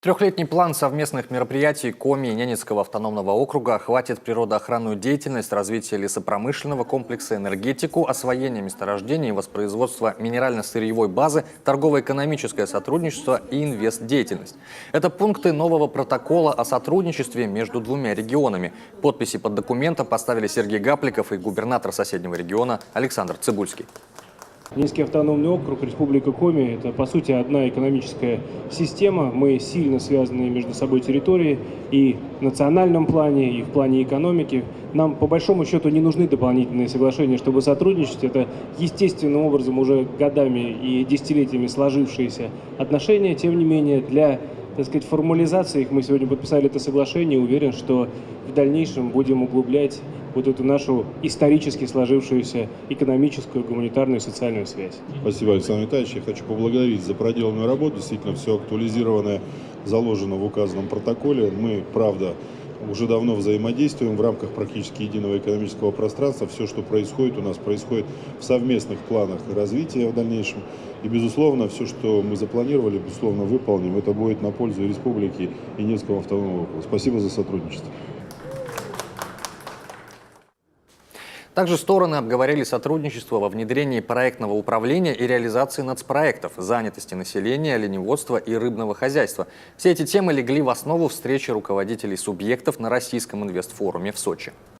Трехлетний план совместных мероприятий Коми и Ненецкого автономного округа охватит природоохранную деятельность, развитие лесопромышленного комплекса, энергетику, освоение месторождений и воспроизводство минерально-сырьевой базы, торгово-экономическое сотрудничество и инвестдеятельность. Это пункты нового протокола о сотрудничестве между двумя регионами. Подписи под документом поставили Сергей Гапликов и губернатор соседнего региона Александр Цыбульский. Ненецкий автономный округ, Республика Коми – это, по сути, одна экономическая система. Мы сильно связаны между собой территории и в национальном плане, и в плане экономики. Нам, по большому счету, не нужны дополнительные соглашения, чтобы сотрудничать. Это естественным образом уже годами и десятилетиями сложившиеся отношения. Тем не менее, для, так сказать, формализации их мы сегодня подписали это соглашение. Уверен, что в дальнейшем будем углублять вот эту нашу исторически сложившуюся экономическую, гуманитарную и социальную связь. Спасибо, Александр Витальевич. Я хочу поблагодарить за проделанную работу. Действительно, все актуализированное заложено в указанном протоколе. Мы, правда, уже давно взаимодействуем в рамках практически единого экономического пространства. Все, что происходит у нас, происходит в совместных планах развития в дальнейшем. И, безусловно, все, что мы запланировали, безусловно, выполним. Это будет на пользу республики и Ненецкого автономного округа. Спасибо за сотрудничество. Также стороны обговорили сотрудничество во внедрении проектного управления и реализации нацпроектов, занятости населения, оленеводства и рыбного хозяйства. Все эти темы легли в основу встречи руководителей субъектов на Российском инвестфоруме в Сочи.